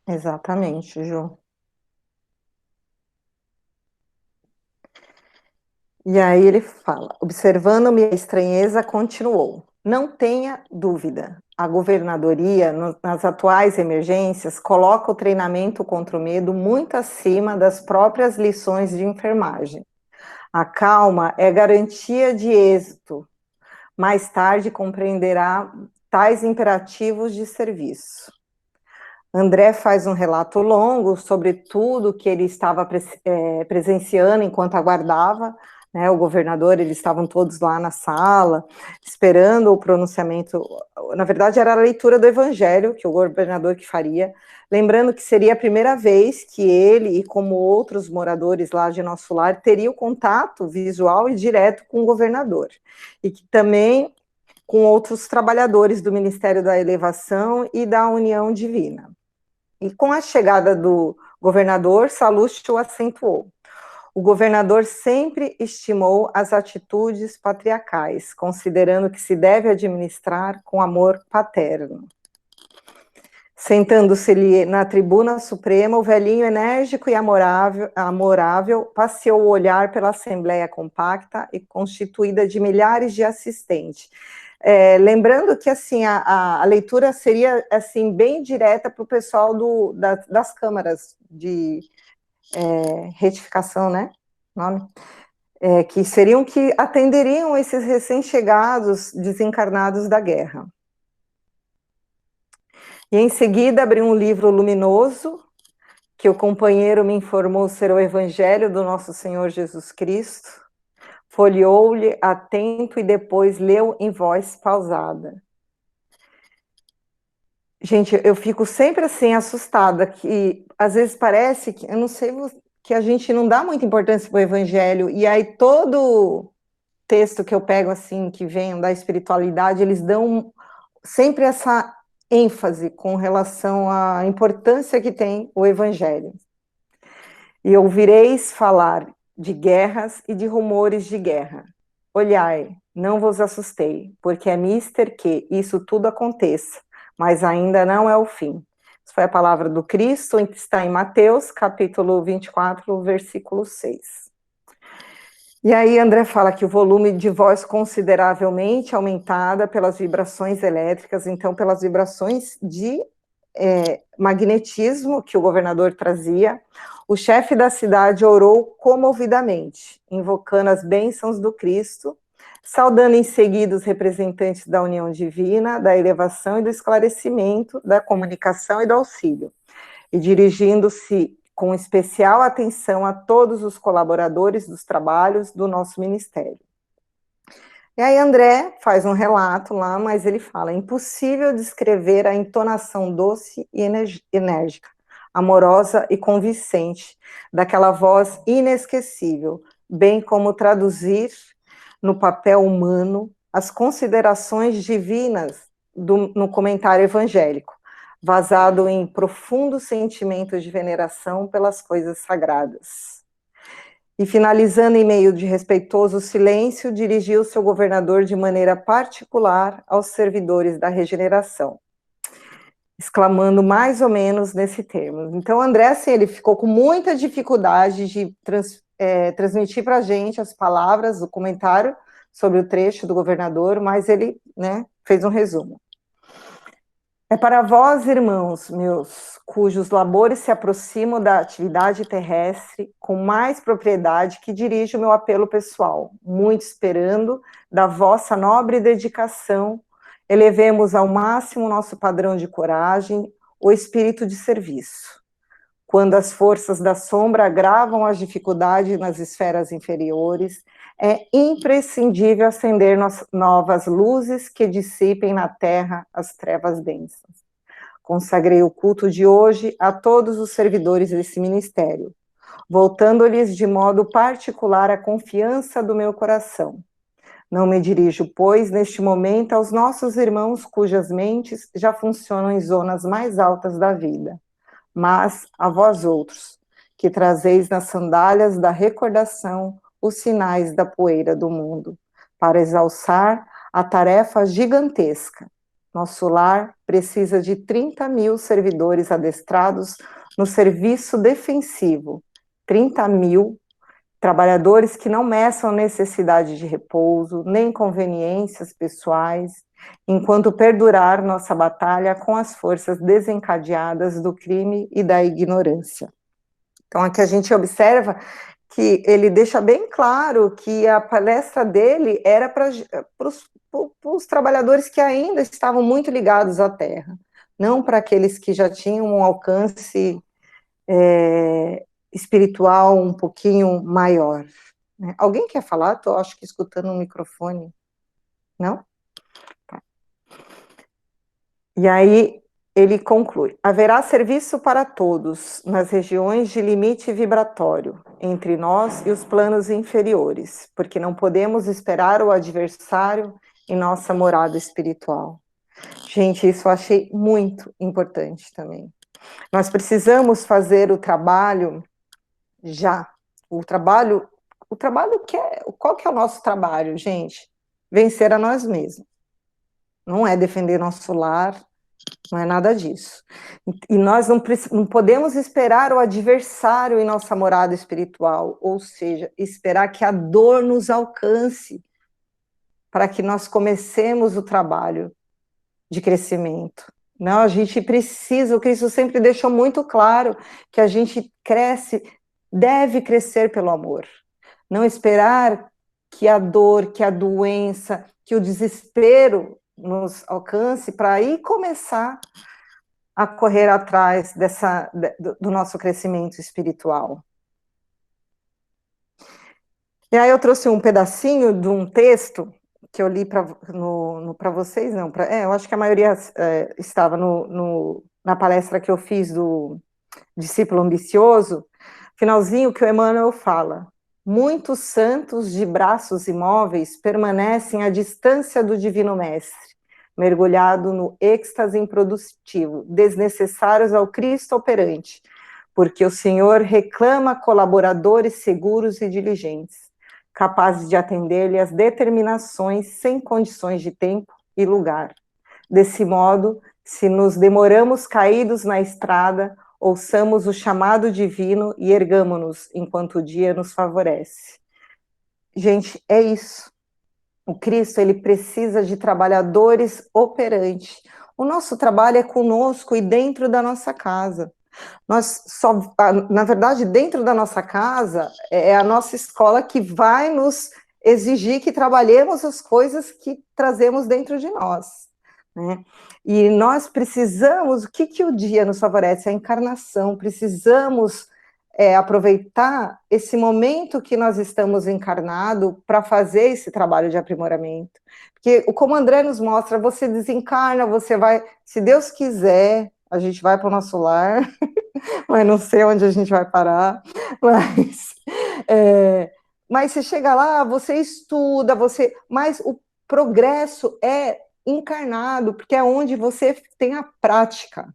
Exatamente, Ju. E aí ele fala, observando-me a estranheza, continuou. Não tenha dúvida, a governadoria, nas atuais emergências, coloca o treinamento contra o medo muito acima das próprias lições de enfermagem. A calma é garantia de êxito. Mais tarde compreenderá tais imperativos de serviço. André faz um relato longo sobre tudo que ele estava presenciando enquanto aguardava, né, o governador. Eles estavam todos lá na sala, esperando o pronunciamento. Na verdade, era a leitura do evangelho que o governador que faria, lembrando que seria a primeira vez que ele, e como outros moradores lá de Nosso Lar, teriam contato visual e direto com o governador, e que também com outros trabalhadores do Ministério da Elevação e da União Divina. E com a chegada do governador, Salustio acentuou. O governador sempre estimou as atitudes patriarcais, considerando que se deve administrar com amor paterno. Sentando-se-lhe na tribuna suprema, o velhinho enérgico e amorável passeou o olhar pela assembleia compacta e constituída de milhares de assistentes. Lembrando que assim a leitura seria assim bem direta para o pessoal das câmaras de retificação, né? Nome? Que seriam que atenderiam esses recém-chegados desencarnados da guerra. E em seguida abri um livro luminoso, que o companheiro me informou ser o Evangelho do nosso Senhor Jesus Cristo, folheou-lhe atento e depois leu em voz pausada. Gente, eu fico sempre assim assustada, que às vezes parece que, eu não sei, que a gente não dá muita importância para o Evangelho, e aí todo texto que eu pego assim, que vem da espiritualidade, eles dão sempre essa ênfase com relação à importância que tem o Evangelho. E ouvireis falar de guerras e de rumores de guerra. Olhai, não vos assustei, porque é mister que isso tudo aconteça, mas ainda não é o fim. Isso foi a palavra do Cristo, que está em Mateus, capítulo 24, versículo 6. E aí André fala que o volume de voz consideravelmente aumentada pelas vibrações elétricas, então pelas vibrações de magnetismo que o governador trazia, o chefe da cidade orou comovidamente, invocando as bênçãos do Cristo, saudando em seguida os representantes da união divina, da elevação e do esclarecimento, da comunicação e do auxílio, e dirigindo-se com especial atenção a todos os colaboradores dos trabalhos do nosso ministério. E aí André faz um relato lá, mas ele fala, é impossível descrever a entonação doce e enérgica, amorosa e convincente, daquela voz inesquecível, bem como traduzir no papel humano as considerações divinas no comentário evangélico, vazado em profundo sentimento de veneração pelas coisas sagradas. E finalizando em meio de respeitoso silêncio, dirigiu seu governador de maneira particular aos servidores da regeneração, exclamando mais ou menos nesse termo. Então, André, assim, ele ficou com muita dificuldade de transmitir para a gente as palavras, o comentário sobre o trecho do governador, mas ele, né, fez um resumo. É para vós, irmãos meus, cujos labores se aproximam da atividade terrestre com mais propriedade, que dirijo o meu apelo pessoal, muito esperando da vossa nobre dedicação, elevemos ao máximo o nosso padrão de coragem, o espírito de serviço. Quando as forças da sombra agravam as dificuldades nas esferas inferiores, é imprescindível acender novas luzes que dissipem na terra as trevas densas. Consagrei o culto de hoje a todos os servidores desse ministério, voltando-lhes de modo particular a confiança do meu coração. Não me dirijo, pois, neste momento aos nossos irmãos cujas mentes já funcionam em zonas mais altas da vida, mas a vós outros, que trazeis nas sandálias da recordação os sinais da poeira do mundo, para exalçar a tarefa gigantesca. Nosso lar precisa de 30.000 servidores adestrados no serviço defensivo, 30.000 trabalhadores que não meçam necessidade de repouso, nem conveniências pessoais, enquanto perdurar nossa batalha com as forças desencadeadas do crime e da ignorância. Então, aqui a gente observa que ele deixa bem claro que a palestra dele era para os trabalhadores que ainda estavam muito ligados à terra, não para aqueles que já tinham um alcance espiritual um pouquinho maior. Né? Alguém quer falar? Estou, acho que, escutando um microfone. Não? Tá. E aí ele conclui, haverá serviço para todos nas regiões de limite vibratório, entre nós e os planos inferiores, porque não podemos esperar o adversário em nossa morada espiritual. Gente, isso eu achei muito importante também. Nós precisamos fazer o trabalho já. O trabalho qual que é o nosso trabalho, gente? Vencer a nós mesmos. Não é defender nosso lar, não é nada disso. E nós não podemos esperar o adversário em nossa morada espiritual, ou seja, esperar que a dor nos alcance para que nós comecemos o trabalho de crescimento. Não, a gente precisa, o Cristo sempre deixou muito claro que a gente deve crescer pelo amor. Não esperar que a dor, que a doença, que o desespero nos alcance para aí começar a correr atrás do nosso crescimento espiritual. E aí eu trouxe um pedacinho de um texto que eu li para vocês, não, eu acho que a maioria estava na palestra que eu fiz do Discípulo Ambicioso, finalzinho que o Emmanuel fala: muitos santos de braços imóveis permanecem à distância do Divino Mestre, mergulhado no êxtase improdutivo, desnecessários ao Cristo operante, porque o Senhor reclama colaboradores seguros e diligentes, capazes de atender-lhe as determinações sem condições de tempo e lugar. Desse modo, se nos demoramos caídos na estrada, ouçamos o chamado divino e ergamo-nos enquanto o dia nos favorece. Gente, é isso. O Cristo, ele precisa de trabalhadores operantes. O nosso trabalho é conosco e dentro da nossa casa. Na verdade, dentro da nossa casa, é a nossa escola que vai nos exigir que trabalhemos as coisas que trazemos dentro de nós, né? E nós precisamos, o que o dia nos favorece? A encarnação, precisamos aproveitar esse momento que nós estamos encarnados para fazer esse trabalho de aprimoramento. Porque, como o André nos mostra, você desencarna, você vai, se Deus quiser, a gente vai para o nosso lar, mas não sei onde a gente vai parar, mas você chega lá, você estuda, mas o progresso é encarnado, porque é onde você tem a prática.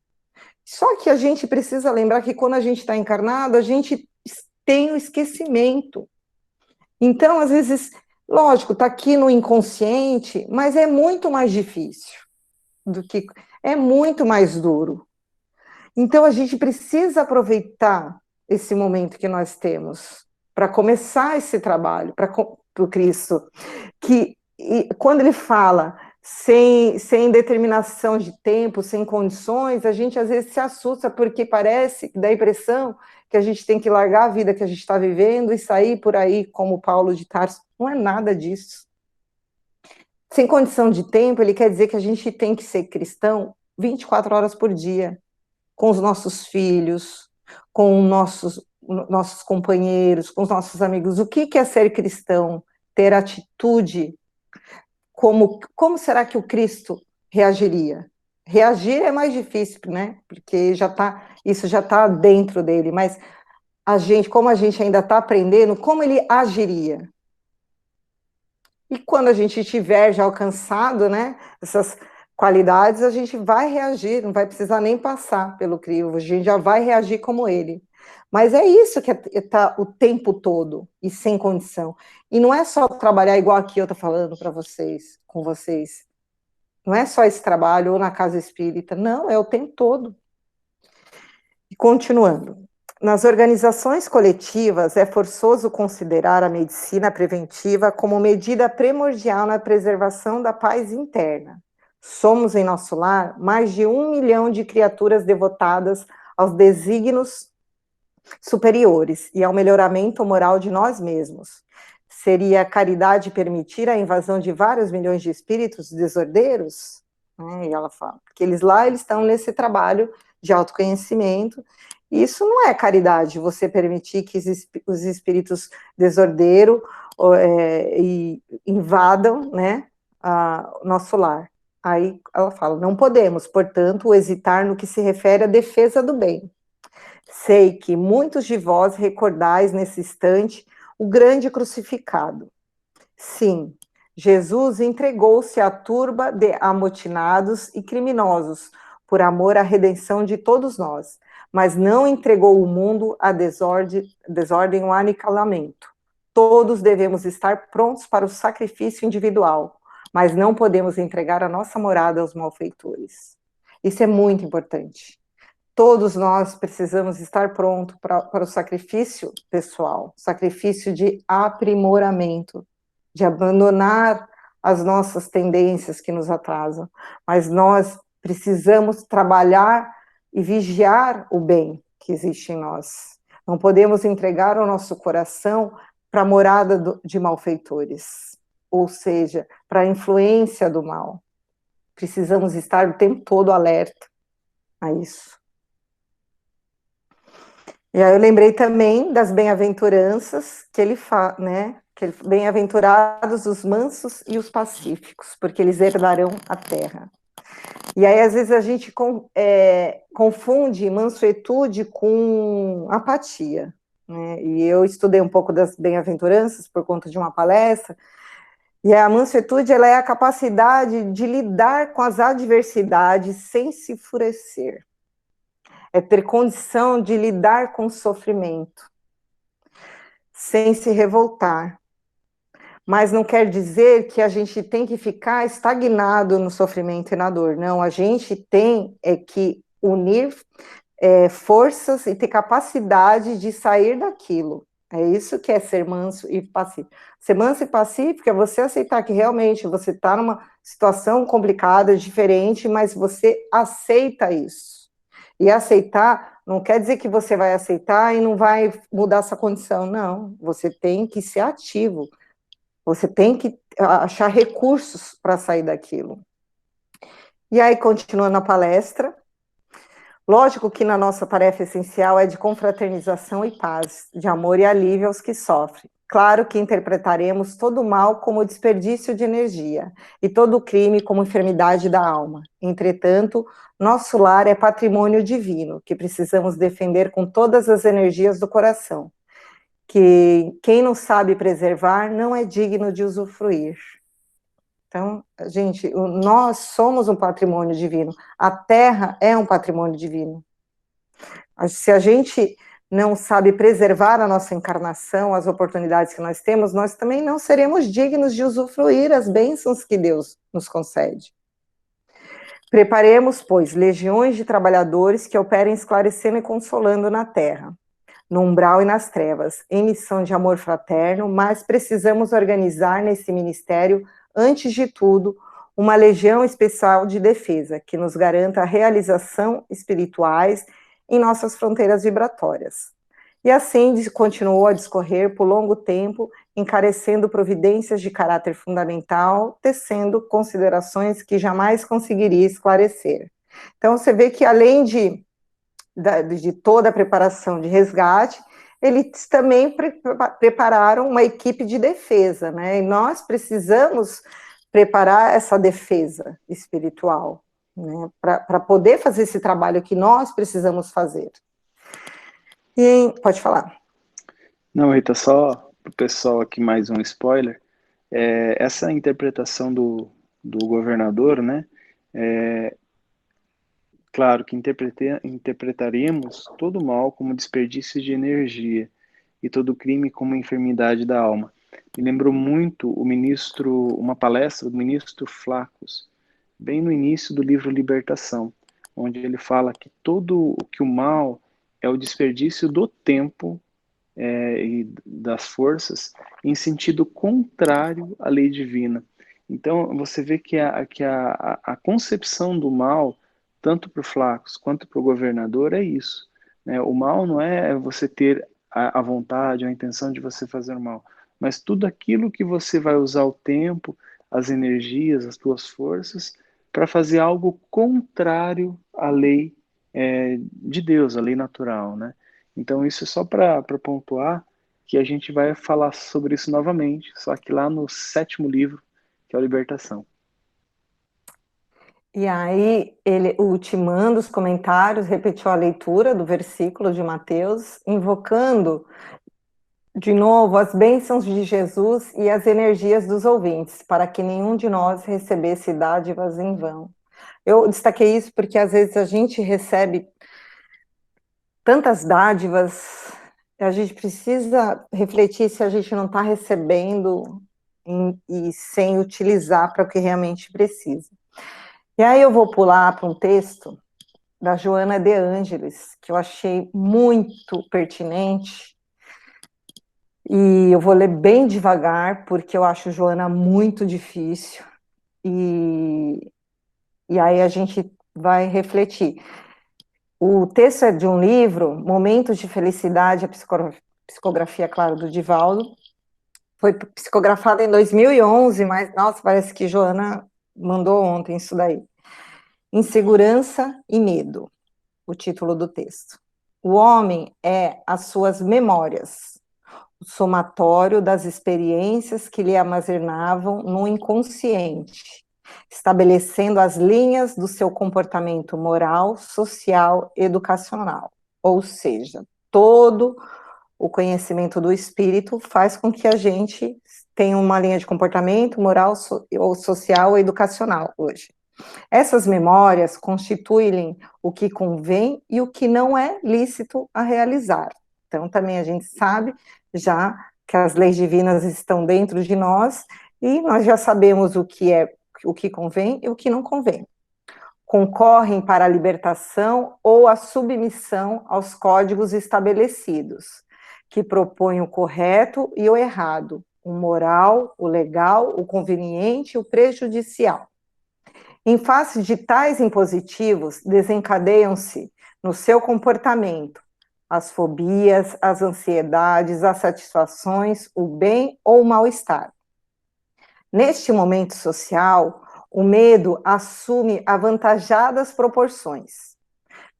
Só que a gente precisa lembrar que quando a gente está encarnado, a gente tem o esquecimento. Então, às vezes, lógico, está aqui no inconsciente, mas é muito mais difícil é muito mais duro. Então, a gente precisa aproveitar esse momento que nós temos para começar esse trabalho para o Cristo, quando ele fala sem determinação de tempo, sem condições, a gente às vezes se assusta, porque parece, dá a impressão que a gente tem que largar a vida que a gente está vivendo e sair por aí como Paulo de Tarso. Não é nada disso. Sem condição de tempo, ele quer dizer que a gente tem que ser cristão 24 horas por dia, com os nossos filhos, com nossos companheiros, com os nossos amigos. O que é ser cristão? Ter atitude. Como será que o Cristo reagiria? Reagir é mais difícil, né? Porque isso já está dentro dele, mas como a gente ainda está aprendendo, como ele agiria? E quando a gente tiver já alcançado, né, essas qualidades, a gente vai reagir, não vai precisar nem passar pelo crivo, a gente já vai reagir como ele. Mas é isso que está o tempo todo, e sem condição. E não é só trabalhar igual aqui eu estou falando para vocês, com vocês. Não é só esse trabalho, ou na casa espírita, não, é o tempo todo. E continuando. Nas organizações coletivas, é forçoso considerar a medicina preventiva como medida primordial na preservação da paz interna. Somos, em nosso lar, mais de 1 milhão de criaturas devotadas aos desígnios superiores e ao melhoramento moral de nós mesmos. Seria caridade permitir a invasão de vários milhões de espíritos desordeiros? E ela fala, porque eles estão nesse trabalho de autoconhecimento. Isso não é caridade, você permitir que os espíritos desordeiros invadam, né, o nosso lar. Aí ela fala, não podemos, portanto, hesitar no que se refere à defesa do bem. Sei que muitos de vós recordais nesse instante o grande crucificado. Sim, Jesus entregou-se à turba de amotinados e criminosos por amor à redenção de todos nós. mas não entregou o mundo à desordem ou aniquilamento. Todos devemos estar prontos para o sacrifício individual, mas não podemos entregar a nossa morada aos malfeitores. Isso é muito importante. Todos nós precisamos estar prontos para o sacrifício pessoal, sacrifício de aprimoramento, de abandonar as nossas tendências que nos atrasam, mas nós precisamos trabalhar e vigiar o bem que existe em nós. Não podemos entregar o nosso coração para a morada de malfeitores, ou seja, para a influência do mal. Precisamos estar o tempo todo alerta a isso. E aí eu lembrei também das bem-aventuranças que ele fala, né? Bem-aventurados os mansos e os pacíficos, porque eles herdarão a terra. E aí, às vezes, a gente confunde mansuetude com apatia, né? E eu estudei um pouco das bem-aventuranças por conta de uma palestra, e a mansuetude, ela é a capacidade de lidar com as adversidades sem se enfurecer. É ter condição de lidar com o sofrimento, sem se revoltar. Mas não quer dizer que a gente tem que ficar estagnado no sofrimento e na dor. Não, a gente tem que unir forças e ter capacidade de sair daquilo. É isso que é ser manso e pacífico. Ser manso e pacífico é você aceitar que realmente você está numa situação complicada, diferente, mas você aceita isso. E aceitar não quer dizer que você vai aceitar e não vai mudar essa condição. Não, você tem que ser ativo. Você tem que achar recursos para sair daquilo. E aí, continuando a palestra, lógico que na nossa tarefa essencial é de confraternização e paz, de amor e alívio aos que sofrem. Claro que interpretaremos todo o mal como desperdício de energia e todo o crime como enfermidade da alma. Entretanto, nosso lar é patrimônio divino, que precisamos defender com todas as energias do coração. Que quem não sabe preservar não é digno de usufruir. Então, gente, nós somos um patrimônio divino. A Terra é um patrimônio divino. Se a gente não sabe preservar a nossa encarnação, as oportunidades que nós temos, nós também não seremos dignos de usufruir as bênçãos que Deus nos concede. Preparemos, pois, legiões de trabalhadores que operem esclarecendo e consolando na Terra, no umbral e nas trevas, em missão de amor fraterno, mas precisamos organizar nesse ministério, antes de tudo, uma legião especial de defesa, que nos garanta a realização espirituais em nossas fronteiras vibratórias. E assim continuou a discorrer por longo tempo, encarecendo providências de caráter fundamental, tecendo considerações que jamais conseguiria esclarecer. Então, você vê que além de toda a preparação de resgate, eles também prepararam uma equipe de defesa, né? E nós precisamos preparar essa defesa espiritual, né? Para poder fazer esse trabalho que nós precisamos fazer. E, pode falar. Não, Rita, só para o pessoal aqui mais um spoiler. Essa interpretação do governador, né? Claro que interpretaremos todo mal como desperdício de energia e todo crime como enfermidade da alma. Me lembrou muito uma palestra do ministro Flacos, bem no início do livro Libertação, onde ele fala que o mal é o desperdício do tempo e das forças em sentido contrário à lei divina. Então, você vê que a concepção do mal, tanto para o Flacos quanto para o governador, é isso, né? O mal não é você ter a vontade, a intenção de você fazer o mal, mas tudo aquilo que você vai usar o tempo, as energias, as tuas forças, para fazer algo contrário à lei de Deus, a lei natural, né? Então, isso é só para pontuar que a gente vai falar sobre isso novamente, só que lá no 7º livro, que é a Libertação. E aí, ele, ultimando os comentários, repetiu a leitura do versículo de Mateus, invocando de novo as bênçãos de Jesus e as energias dos ouvintes, para que nenhum de nós recebesse dádivas em vão. Eu destaquei isso porque às vezes a gente recebe tantas dádivas, a gente precisa refletir se a gente não está recebendo e sem utilizar para o que realmente precisa. E aí eu vou pular para um texto da Joana de Ângeles, que eu achei muito pertinente, e eu vou ler bem devagar, porque eu acho Joana muito difícil, e aí a gente vai refletir. O texto é de um livro, Momentos de Felicidade, a psicografia, claro, do Divaldo. Foi psicografado em 2011, mas, nossa, parece que Joana mandou ontem isso daí. Insegurança e Medo, o título do texto. O homem é as suas memórias, o somatório das experiências que lhe armazenavam no inconsciente, estabelecendo as linhas do seu comportamento moral, social, educacional. Ou seja, todo o conhecimento do espírito faz com que a gente tenha uma linha de comportamento moral, ou social ou educacional hoje. Essas memórias constituem o que convém e o que não é lícito a realizar. Então, também a gente sabe já que as leis divinas estão dentro de nós e nós já sabemos o que convém e o que não convém. Concorrem para a libertação ou a submissão aos códigos estabelecidos, que propõem o correto e o errado, o moral, o legal, o conveniente e o prejudicial. Em face de tais impositivos, desencadeiam-se no seu comportamento as fobias, as ansiedades, as satisfações, o bem ou o mal-estar. Neste momento social, o medo assume avantajadas proporções,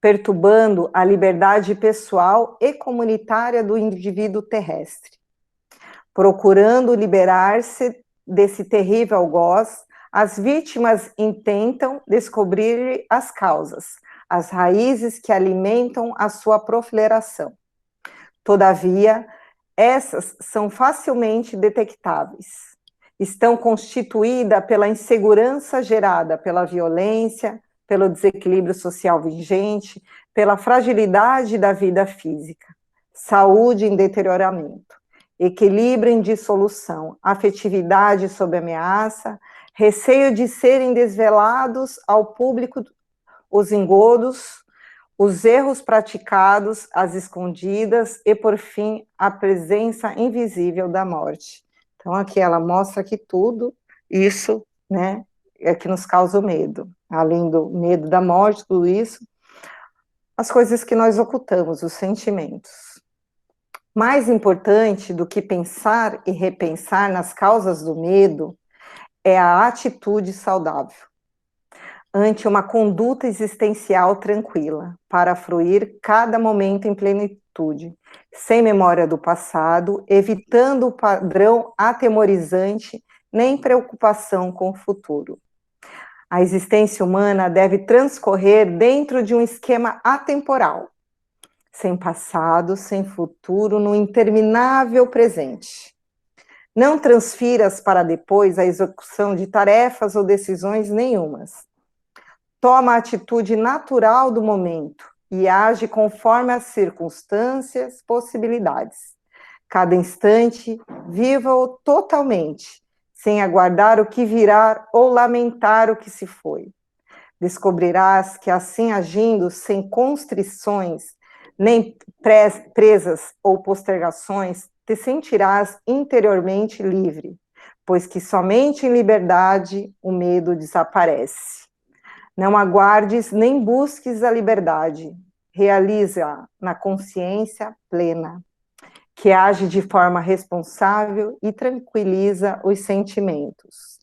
perturbando a liberdade pessoal e comunitária do indivíduo terrestre. Procurando liberar-se desse terrível algoz, as vítimas intentam descobrir as causas, as raízes que alimentam a sua proliferação. Todavia, essas são facilmente detectáveis. Estão constituídas pela insegurança gerada pela violência, pelo desequilíbrio social vigente, pela fragilidade da vida física, saúde em deterioramento, equilíbrio em dissolução, afetividade sob ameaça, receio de serem desvelados ao público os engodos, os erros praticados, as escondidas e, por fim, a presença invisível da morte. Então, aqui ela mostra que tudo isso, né, é que nos causa o medo. Além do medo da morte, tudo isso, as coisas que nós ocultamos, os sentimentos. Mais importante do que pensar e repensar nas causas do medo é a atitude saudável, ante uma conduta existencial tranquila, para fruir cada momento em plenitude, sem memória do passado, evitando o padrão atemorizante, nem preocupação com o futuro. A existência humana deve transcorrer dentro de um esquema atemporal, sem passado, sem futuro, no interminável presente. Não transfiras para depois a execução de tarefas ou decisões nenhumas. Toma a atitude natural do momento e age conforme as circunstâncias, possibilidades. Cada instante, viva-o totalmente, sem aguardar o que virá ou lamentar o que se foi. Descobrirás que assim agindo, sem constrições, nem presas ou postergações, te sentirás interiormente livre, pois que somente em liberdade o medo desaparece. Não aguardes nem busques a liberdade, realiza-a na consciência plena, que age de forma responsável e tranquiliza os sentimentos.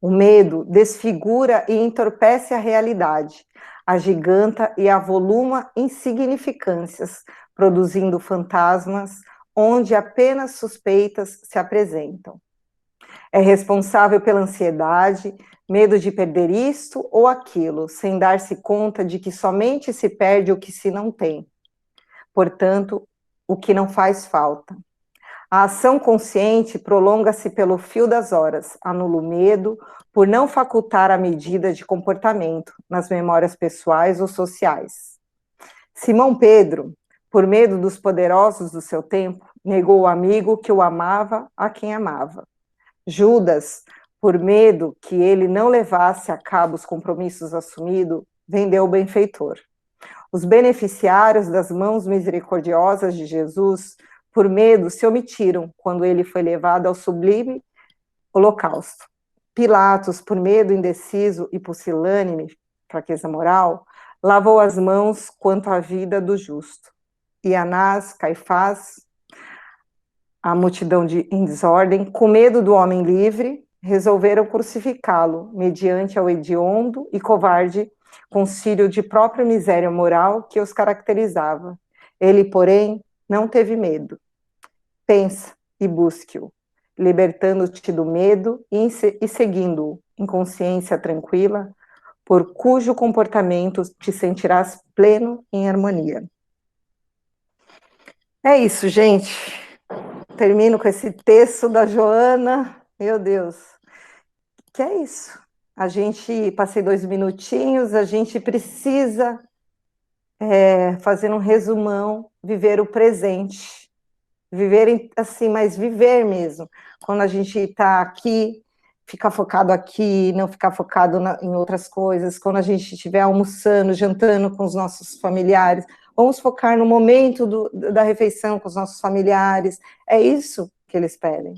O medo desfigura e entorpece a realidade, agiganta e avoluma insignificâncias, produzindo fantasmas onde apenas suspeitas se apresentam. É responsável pela ansiedade, medo de perder isto ou aquilo, sem dar-se conta de que somente se perde o que se não tem. Portanto, o que não faz falta. A ação consciente prolonga-se pelo fio das horas, anula o medo, por não facultar a medida de comportamento nas memórias pessoais ou sociais. Simão Pedro, por medo dos poderosos do seu tempo, negou o amigo que o amava a quem amava. Judas, por medo que ele não levasse a cabo os compromissos assumidos, vendeu o benfeitor. Os beneficiários das mãos misericordiosas de Jesus, por medo, se omitiram quando ele foi levado ao sublime holocausto. Pilatos, por medo indeciso e pusilânime, fraqueza moral, lavou as mãos quanto à vida do justo. E Anás, Caifás, a multidão em desordem, com medo do homem livre, resolveram crucificá-lo, mediante ao hediondo e covarde concílio de própria miséria moral que os caracterizava. Ele, porém, não teve medo. Pensa e busque-o, libertando-te do medo e seguindo-o, em consciência tranquila, por cujo comportamento te sentirás pleno em harmonia. É isso, gente. Termino com esse texto da Joana. Meu Deus. Que é isso. A gente, passei 2 minutinhos, a gente precisa, fazer um resumão, viver o presente. Viver assim, mas viver mesmo. Quando a gente está aqui, ficar focado aqui, não ficar focado em outras coisas. Quando a gente estiver almoçando, jantando com os nossos familiares, vamos focar no momento da refeição com os nossos familiares. É isso que eles pedem.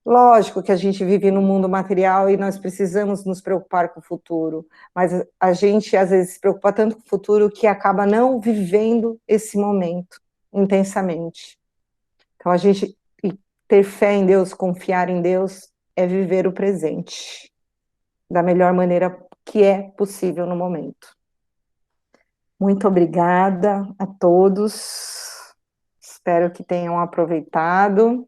Lógico que a gente vive no mundo material e nós precisamos nos preocupar com o futuro, mas a gente às vezes se preocupa tanto com o futuro que acaba não vivendo esse momento intensamente. Então, a gente ter fé em Deus, confiar em Deus, é viver o presente da melhor maneira que é possível no momento. Muito obrigada a todos. Espero que tenham aproveitado.